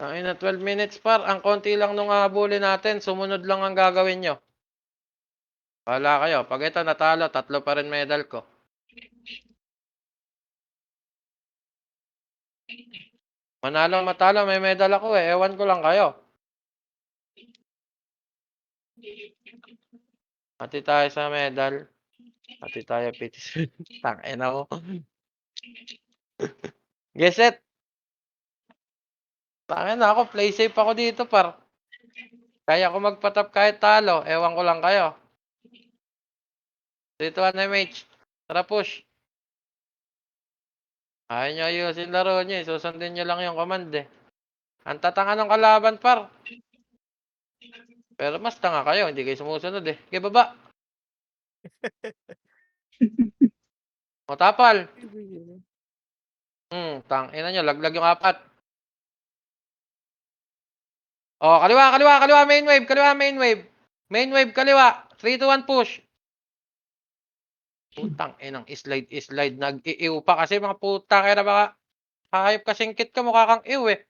Tang ina, 12 minutes, par. Ang konti lang nung habulin natin. Sumunod lang ang gagawin nyo. Wala kayo. Pag ito natalo, 3 pa rin medal ko. Matalo, may medal ako eh. Ewan ko lang kayo. Pati tayo sa medal. Pati tayo pitis. Tangina mo. Geset. Tangina ako. Play safe ako dito, par. Kaya ko magpatap kahit talo. Ewan ko lang kayo. 3-1 MH. Tara, push. Ayaw nyo ayusin laro nyo eh. Susundin nyo lang yung command eh. Ang tatanga ng kalaban, par. Pero mas tanga kayo. Hindi kayo sumusunod eh. Okay, baba. O, tapal. Tangina nyo. Laglag yung 4. O, kaliwa. Main wave. Kaliwa. 3-2-1 push. Putang inang slide. Nag-iiw pa kasi mga puta. Kaya na baka hayop kasing kit ka. Mukha kang iw eh.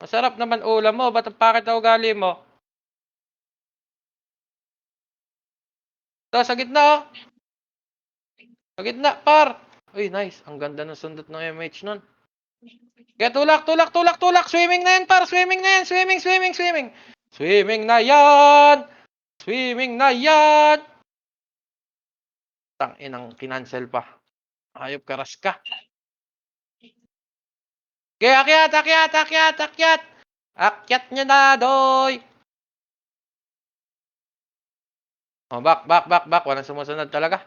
Masarap naman ulam mo. Ba't ang pakit na ugali mo? Ito, sa gitna oh. Sa gitna, par. Uy, nice. Ang ganda ng sundot ng MH nun. Kaya tulak. Swimming na yan, par. Swimming na yan. Tang inang kinansel pa. Ayop karas ka. Kaya akyat. Akyat niya na, doy. Oh, back. Walang sumusunod talaga.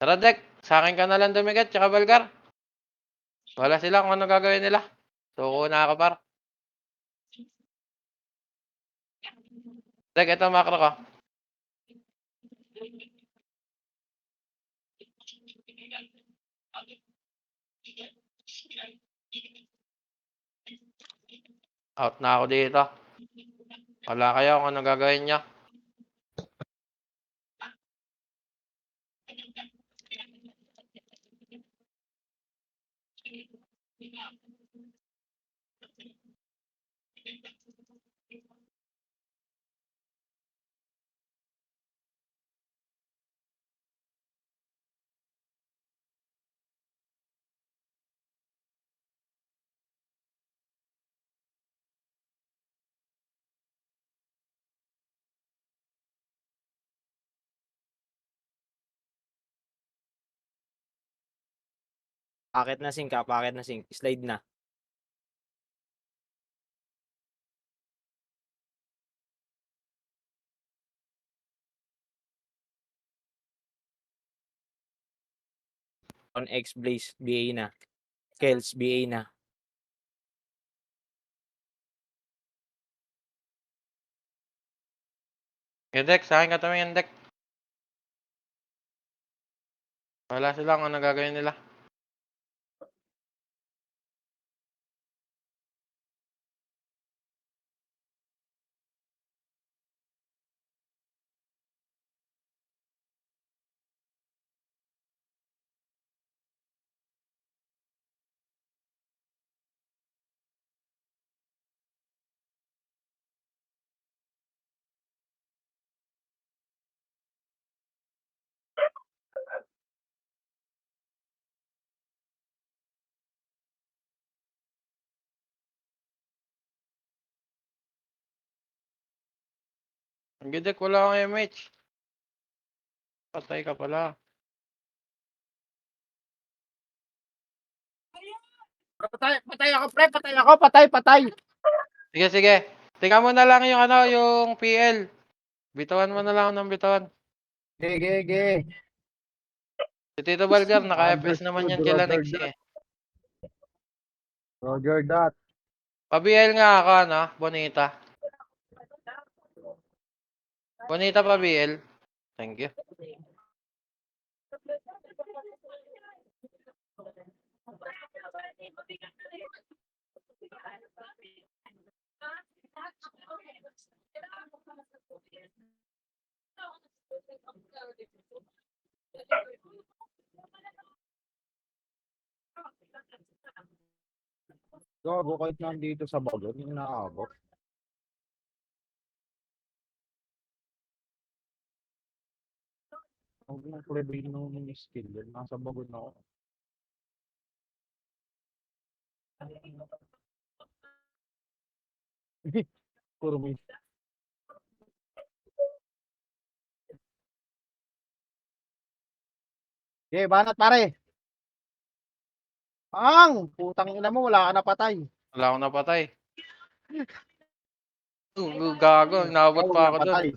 Tara, Dek. Sa akin ka na lang dumigat, tsaka Balgar. Wala sila kung ano gagawin nila. Suko na ako, par. Dek, ito macro ko. Out na ako dito. Wala kayo kung ano gagawin nyo. Pakit na sink, pakit na sink. Slide na. On X Blaze, BA na. Kels, BA na. Okay, Dek. Sa akin ka tumingin, Dek. Wala sila kung ano gagawin nila. Ang Dek, wala akong MH. Patay ka pala. Patay ako, pre. Patay ako. Patay. Sige, sige. Tingnan mo na lang yung ano, yung PL. Bitawan mo na lang ng bitawan. Ge. Si Tito Balgar, naka-FS naman yan kila Nex eh. Roger that. Pa-BL nga ako, ano? Bonita. Bonita pa-BL. Thank you. Gago kahit nandito sa bagon, yung naabot. Huwag mong prevail ng skill yun. Nasa bagon na ako. Puro may... Okay, banat pare. Putang ina mo, wala ka na patay. Wala akong napatay. Gago, inabot pa ako dun.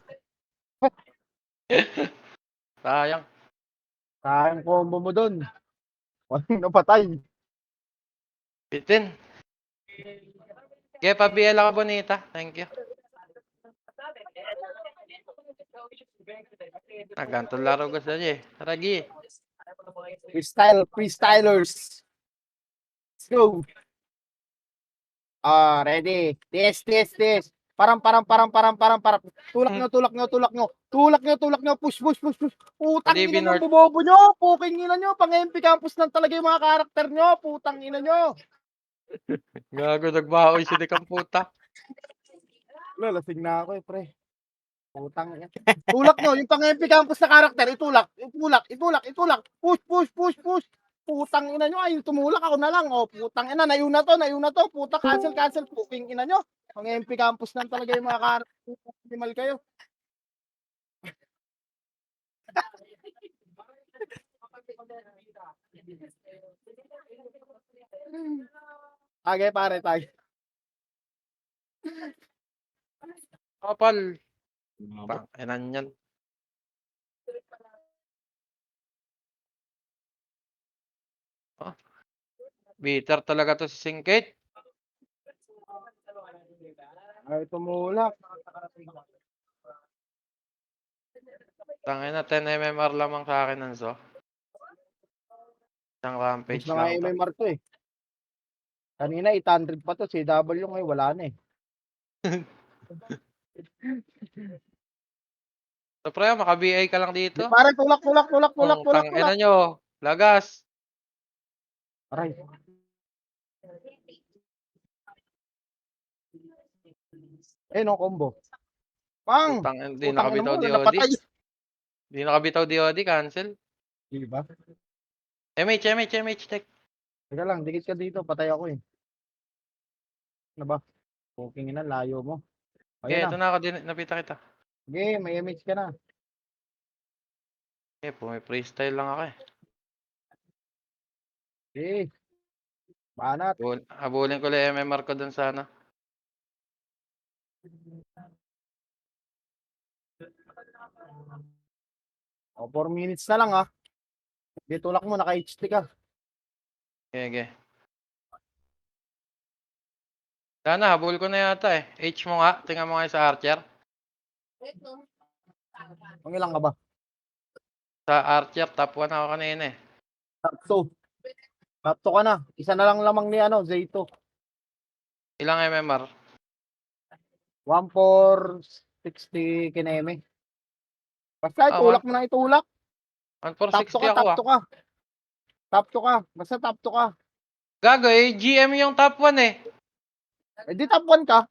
Sayang. Sayang combo mo dun. Walang napatay. Bitin. Okay, pa-BL ako, Bonita. Thank you. Ganito laro gusto niya eh. Tara, Gi. Freestylers. Let's go. Ready. This. Parang. Tulak nyo. Push. Putang DB ina nyo, North. bubobo nyo. Puking ina nyo. Pang-MP campus lang talaga yung mga karakter nyo. Putang ina nyo. Gago, nagbahoy si Dekang puta. Lalasing na ako pre. Putang ina. Tulak nyo, yung pang-MP campus na karakter, itulak. Push. Putang ina nyo, ayun tumulak ako na lang. Putang ina, nayuna to. Puta, cancel. Puking ina nyo. Pang-MP campus lang talaga yung mga karakter. Minimal kayo. Tagay pare. Kapal. Enan yan. Bitter talaga to si Singkate. Ay, tumulak. Tangina, 10 MMR lamang sa akin Anso. Isang rampage Tapos na nga lang to. MMR to eh. Kanina 800 pa to, CW ngayon wala na eh. So, pre, maka-BA ka lang dito. Pare, tulak. Tangina nyo. Lagas. Aray. No combo. Pang! Putang, hindi Putang ina nakabitaw mo, DOD. napatay. Hindi nakabitaw DOD, cancel. Di ba? MH, check. Teka lang, dikit ka dito, patay ako eh. Ano ba? Booking na, layo mo. Okay, Ayun ito na. na ako, napita kita. Sige, may image ka na. Okay, may freestyle lang ako eh. Sige. Banat. Habulin ko lang MMR ko dun sana. O, 4 minutes na lang ah. Di tulak mo, naka-HT ka. Okay. Sana, habol ko na yata eh. H mo nga, tingnan mo nga sa Archer. Ang ilang ka ba? Sa Archer, top 1 ako kanina eh. Top 2. Top 2 ka na. Isa na lang lamang ni Zayto. Ilang MMR? 1460 kineme. Basta itulak mo na itulak. Top 2 1460 ka, ako top ah. 2 ka. Top 2 ka. Basta top 2 ka. Gago eh, GM yung top 1 eh. Eh di top 1 ka.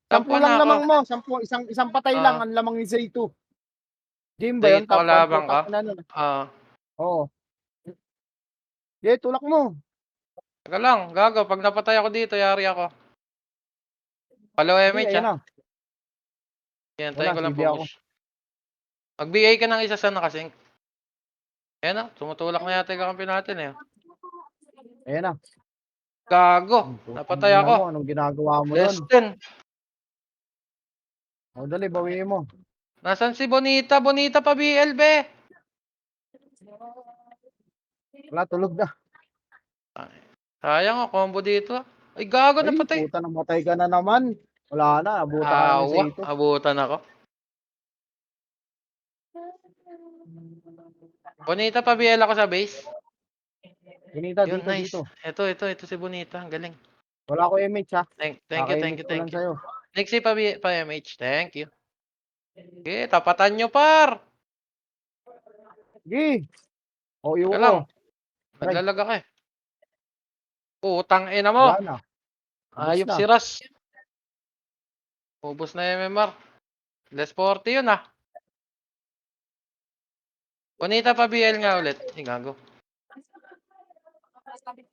Top 10 1 lang na ako. lamang mo. 10, isang patay lang ang lamang ni Zayto. Game ba yun? Zayto Top 1 kalabang po. ka? Top Oo. Di, tulak mo. Teka lang, gago. Pag napatay ako dito, yari ako. Follow Sige, MH ayun ah. na. Yan, Wala, tayo ko lang CD ako. push. Mag-BA ka ng isa sa nakasync. Ayan na, tumutulak na yata yung kakampi natin eh. Ayun na. Gago, napatay Tingnan ako. mo, anong ginagawa mo Less doon? 10. O, dali, bawiin mo. Nasaan si Bonita? Bonita pa BLB. Wala, tulog na. Sayang combo dito. Ay, gago, Ay, napatay. puta, namatay ka na naman. Wala na, abutan ka na ni Awa, Zayto. abutan ako. Bonita pa BL ako sa base. Bonita, Yun, dito, nice. dito. Ito si Bonita. Ang galing. Wala ko image ha. Thank Kaka-image ko lang you. sa'yo. Next pa MH. Thank you. Okay, tapatan nyo par. Sige. O, iwo Teka ko. lang. Try. Naglalag ako eh. Putang ina mo. Wala na. Ubus Ayop na. si Ras. Ubus na MMR. Less 40 yun ah. Bonita pa BL nga ulit. Ay, gago.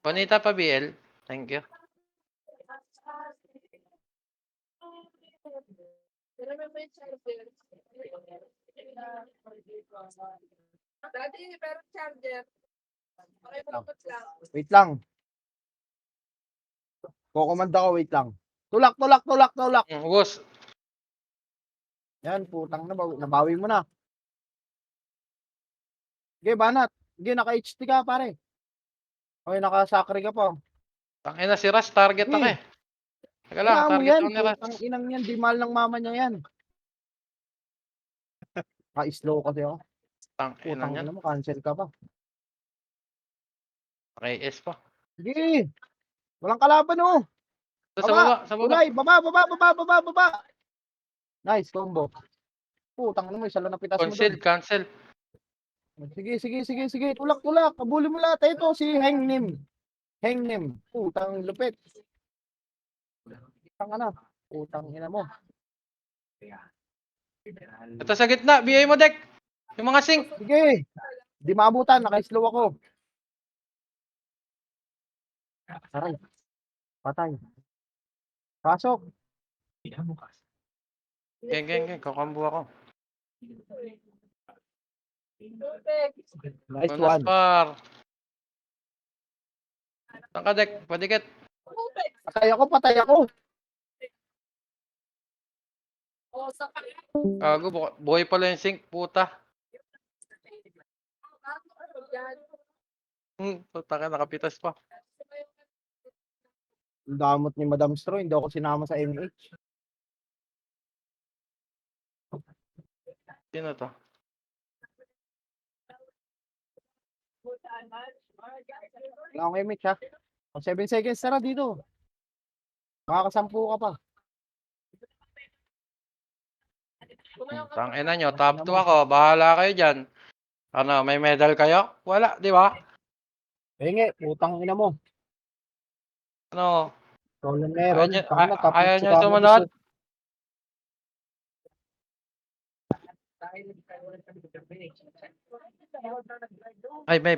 Bonita pa BL. Thank you. Dati, pero charger. Okay, malungkot lang. Wait lang. Kukumanda ko, wait lang. Tulak. Ubus. Yan, putang na, nabawi mo na. Sige, banat. Sige, naka-HT ka, pare. Okay, naka-sakri ka pa. Tangina si Ras. Target ako eh. Teka lang, Kailangan mo target yan. ako ni Ras. Putang inang yan. Di mahal ng mama niya yan. Slow kasi ako. Tangina Putang niyan. ina mo, cancel ka pa. Okay, S pa. Sige. Walang kalaban oh. Sa baba, sa baba. Tulay, baba. Nice combo. Putang ina mo, isa lang napitas mo doon. Cancel. Sige. Tulak. Kabuli mo lahat. Ito si Hengnim. Putang lupit. Putang ina mo. Ito sa gitna. BA mo, Dek. Yung mga sync. Sige. Di maabutan. Naka-slow ako. Aray. Patay. Pasok. Geng. Kakambu ako. Nice Bonus one. par. Saan ka, Dek? Padikit. Patay ako. O, sa Gago, buhay pala yung sync. Puta. Puta ka, nakapitas pa. Ang damot ni Madam Stro, hindi ako sinama sa MH. Sino to? Wala akong MH ha. O 7 seconds tara dito. Makakasampu ka pa. Tangina nyo, top 2 ako. Bahala kayo dyan. Ano, may medal kayo? Wala, di ba? Penge, putang ina mo. Ano, Solo ayaw meron. nyo, Tama, tapos ayaw si nyo Kama sumunod? gusto. Ay, may...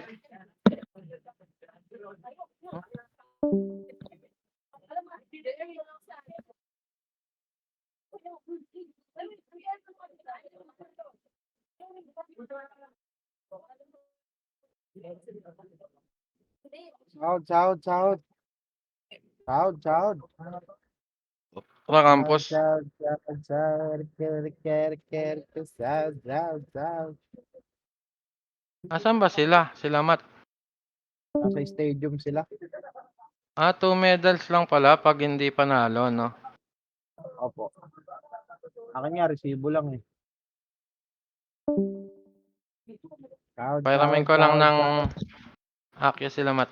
Sahod, sahod, sahod. Sahod, sahod. Sa campus. Sahod, sahod, sahod. Sahod, sahod, sahod. Asan ba sila? Sila Mat. Nasa stadium sila. 2 medals lang pala pag hindi panalo, no? Opo. Akin nga, resibo lang eh. Sahod, Pairamin sahod, ko lang sahod, ng sahod. Akya sila Mat.